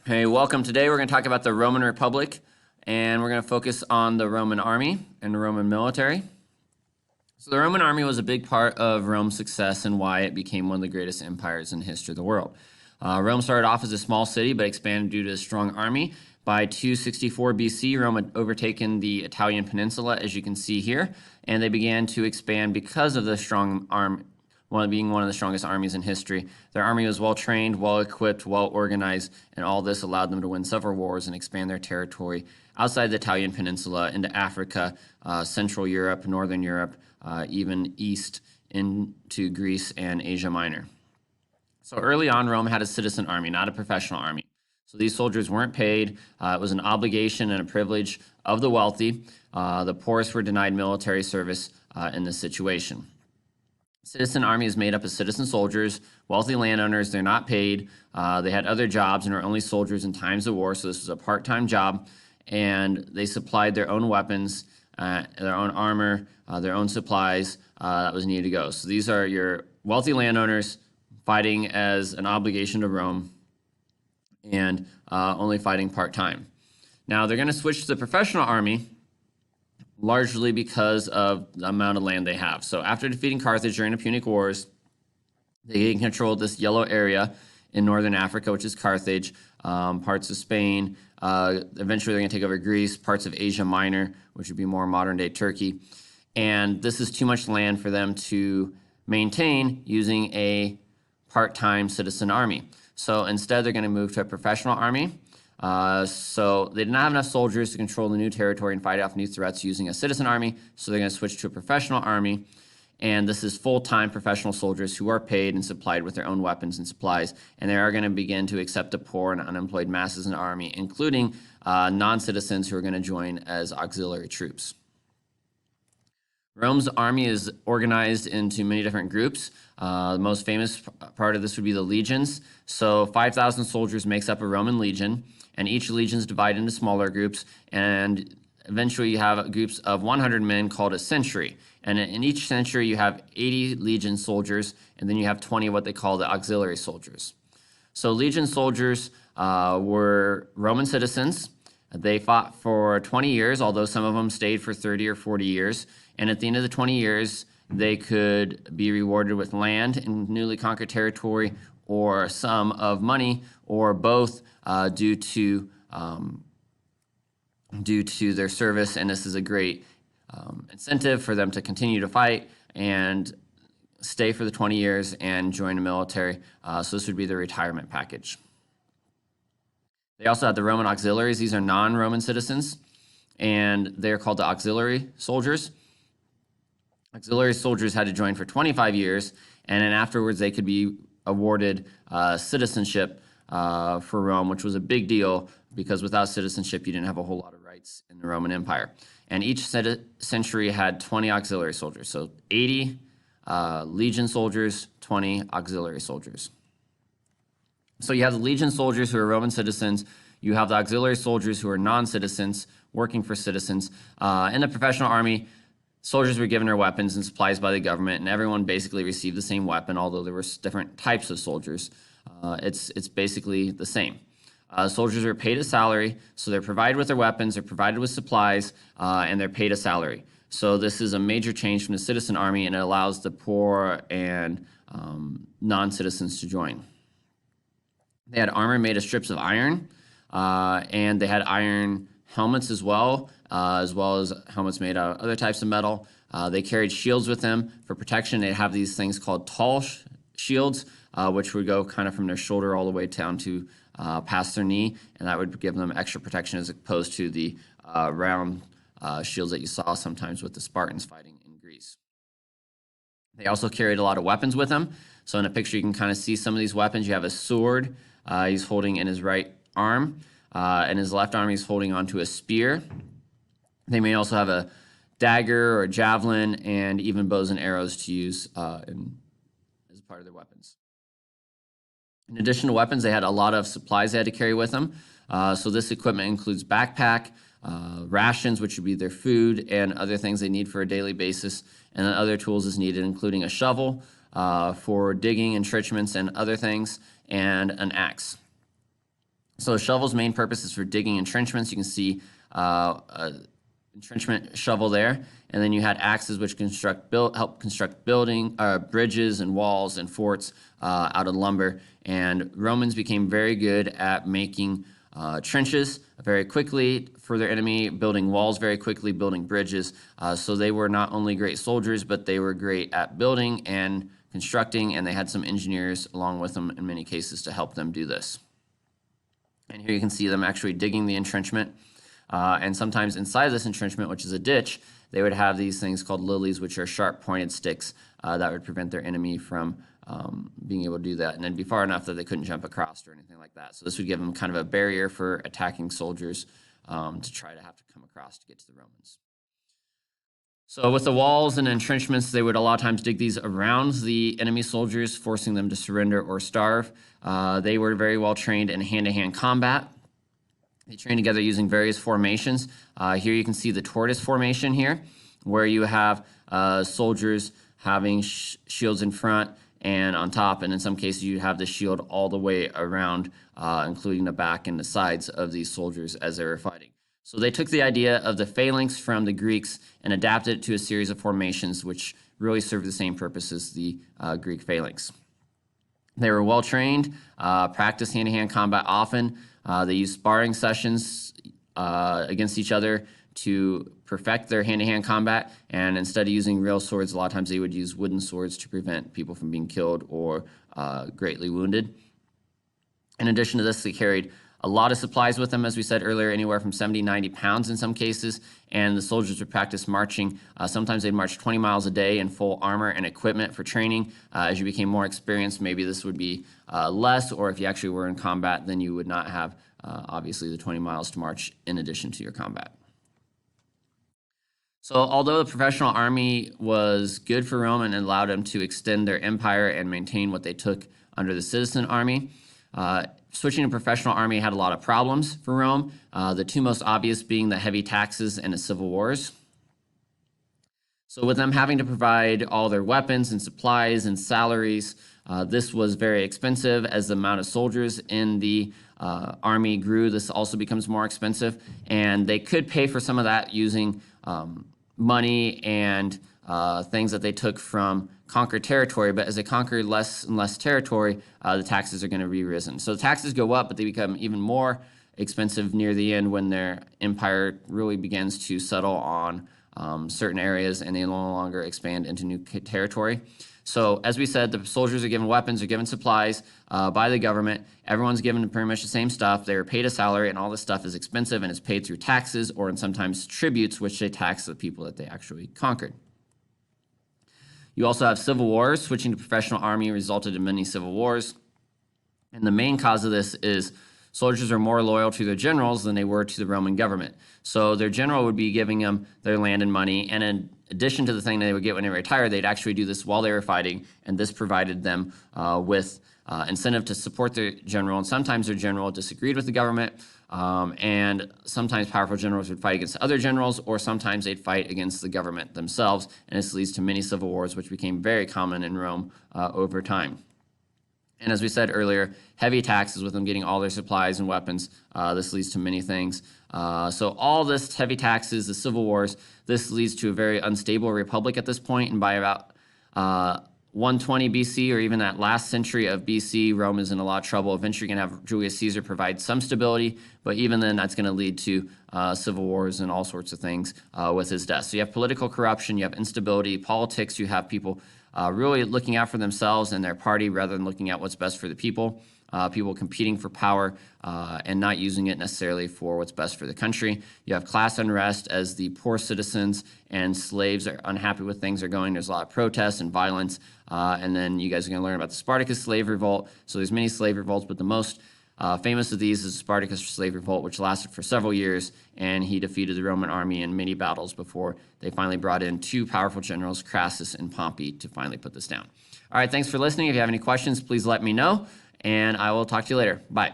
Hey, welcome. Today we're going to talk about the Roman Republic, and we're going to focus on the Roman army and the Roman military. So the Roman army was a big part of Rome's success and why it became one of the greatest empires in the history of the world. Rome started off as a small city, but expanded due to a strong army. By 264 BC, Rome had overtaken the Italian peninsula, as you can see here, and they began to expand because of the strong being one of the strongest armies in history. Their army was well trained, well equipped, well organized, and all this allowed them to win several wars and expand their territory outside the Italian peninsula into Africa, Central Europe, Northern Europe, even east into Greece and Asia Minor. So early on, Rome had a citizen army, not a professional army. So these soldiers weren't paid. It was an obligation and a privilege of the wealthy. The poorest were denied military service in this situation. Citizen army is made up of citizen soldiers, wealthy landowners. They're not paid. They had other jobs and are only soldiers in times of war. So this was a part-time job, and they supplied their own weapons, their own armor, their own supplies that was needed to go. So these are your wealthy landowners fighting as an obligation to Rome and only fighting part-time. Now they're going to switch to the professional army, largely because of the amount of land they have. So after defeating Carthage during the Punic Wars, they controlled this yellow area in northern Africa, which is Carthage, parts of Spain. Eventually, they're going to take over Greece, parts of Asia Minor, which would be more modern-day Turkey. And this is too much land for them to maintain using a part-time citizen army. So instead, they're going to move to a professional army. So they did not have enough soldiers to control the new territory and fight off new threats using a citizen army, so they're going to switch to a professional army, and this is full-time professional soldiers who are paid and supplied with their own weapons and supplies, and they are going to begin to accept the poor and unemployed masses in the army, including non-citizens who are going to join as auxiliary troops. Rome's army is organized into many different groups. The most famous part of this would be the legions. So 5,000 soldiers makes up a Roman legion, and each legion is divided into smaller groups, and eventually you have groups of 100 men called a century. And in each century you have 80 legion soldiers, and then you have 20 of what they call the auxiliary soldiers. So legion soldiers were Roman citizens. They fought for 20 years, although some of them stayed for 30 or 40 years. And at the end of the 20 years, they could be rewarded with land in newly conquered territory, or a sum of money, or both, due to their service. And this is a great incentive for them to continue to fight and stay for the 20 years and join the military. So this would be the retirement package. They also had the Roman auxiliaries. These are non-Roman citizens, and they're called the auxiliary soldiers. Auxiliary soldiers had to join for 25 years, and then afterwards they could be awarded citizenship for Rome, which was a big deal because without citizenship you didn't have a whole lot of rights in the Roman Empire. And each century had 20 auxiliary soldiers, so 80 legion soldiers, 20 auxiliary soldiers. So you have the legion soldiers who are Roman citizens, you have the auxiliary soldiers who are non-citizens working for citizens. In the professional army, soldiers were given their weapons and supplies by the government, and everyone basically received the same weapon, although there were different types of soldiers. It's basically the same. Soldiers are paid a salary, so they're provided with their weapons, they're provided with supplies, and they're paid a salary. So this is a major change from the citizen army, and it allows the poor and non-citizens to join. They had armor made of strips of iron, and they had iron helmets as well as helmets made out of other types of metal. They carried shields with them for protection. They'd have these things called tall shields, which would go kind of from their shoulder all the way down to past their knee, and that would give them extra protection as opposed to the round shields that you saw sometimes with the Spartans fighting in Greece. They also carried a lot of weapons with them. So in a picture you can kind of see some of these weapons. You have a sword he's holding in his right arm. In his left arm he's holding onto a spear. They may also have a dagger or a javelin and even bows and arrows to use as part of their weapons. In addition to weapons, they had a lot of supplies they had to carry with them. So this equipment includes backpack, rations, which would be their food, and other things they need for a daily basis, and then other tools as needed, including a shovel for digging, entrenchments, and other things, and an axe. So a shovel's main purpose is for digging entrenchments. You can see a entrenchment shovel there, and then you had axes which help construct bridges and walls and forts out of lumber. And Romans became very good at making trenches very quickly for their enemy, building walls very quickly, building bridges. So they were not only great soldiers, but they were great at building and constructing, and they had some engineers along with them in many cases to help them do this. And here you can see them actually digging the entrenchment. And sometimes inside this entrenchment, which is a ditch, they would have these things called lilies, which are sharp pointed sticks that would prevent their enemy from being able to do that. And then be far enough that they couldn't jump across or anything like that. So this would give them kind of a barrier for attacking soldiers to try to have to come across to get to the Romans. So with the walls and entrenchments, they would a lot of times dig these around the enemy soldiers, forcing them to surrender or starve. They were very well trained in hand-to-hand combat. They trained together using various formations. Here you can see the tortoise formation here, where you have soldiers having shields in front and on top, and in some cases you have the shield all the way around, including the back and the sides of these soldiers as they were fighting. So they took the idea of the phalanx from the Greeks and adapted it to a series of formations which really served the same purpose as the Greek phalanx. They were well trained, practiced hand-to-hand combat often. They used sparring sessions against each other to perfect their hand-to-hand combat, and instead of using real swords, a lot of times they would use wooden swords to prevent people from being killed or greatly wounded. In addition to this, they carried a lot of supplies with them, as we said earlier, anywhere from 70, 90 pounds in some cases, and the soldiers would practice marching. Sometimes they'd march 20 miles a day in full armor and equipment for training. As you became more experienced, maybe this would be less, or if you actually were in combat, then you would not have, obviously, the 20 miles to march in addition to your combat. So although the professional army was good for Rome and allowed them to extend their empire and maintain what they took under the citizen army, switching to professional army had a lot of problems for Rome, the two most obvious being the heavy taxes and the civil wars. So with them having to provide all their weapons and supplies and salaries, this was very expensive. As the amount of soldiers in the army grew, this also becomes more expensive, and they could pay for some of that using money and things that they took from conquered territory, but as they conquer less and less territory, the taxes are going to be risen. So the taxes go up, but they become even more expensive near the end when their empire really begins to settle on certain areas and they no longer expand into new territory. So as we said, the soldiers are given weapons, are given supplies by the government. Everyone's given pretty much the same stuff. They're paid a salary, and all this stuff is expensive, and it's paid through taxes or in sometimes tributes, which they tax the people that they actually conquered. You also have civil wars. Switching to professional army resulted in many civil wars. And the main cause of this is soldiers are more loyal to their generals than they were to the Roman government. So their general would be giving them their land and money, and in addition to the thing they would get when they retire, they'd actually do this while they were fighting, and this provided them with incentive to support their general. And sometimes their general disagreed with the government, and sometimes powerful generals would fight against other generals, or sometimes they'd fight against the government themselves, and this leads to many civil wars, which became very common in Rome over time. And as we said earlier, heavy taxes with them getting all their supplies and weapons. This leads to many things. So all this heavy taxes, the civil wars, this leads to a very unstable republic at this point. And by about 120 BC, or even that last century of BC, Rome is in a lot of trouble. Eventually you're going to have Julius Caesar provide some stability, but even then that's going to lead to civil wars and all sorts of things with his death. So you have political corruption, you have instability, politics, you have people really looking out for themselves and their party rather than looking at what's best for the people. People competing for power and not using it necessarily for what's best for the country. You have class unrest as the poor citizens and slaves are unhappy with things are going. There's a lot of protests and violence. And then you guys are going to learn about the Spartacus slave revolt. So there's many slave revolts, but the most famous of these is the Spartacus slave revolt, which lasted for several years, and he defeated the Roman army in many battles before they finally brought in two powerful generals, Crassus and Pompey, to finally put this down. All right, thanks for listening. If you have any questions, please let me know, and I will talk to you later. Bye.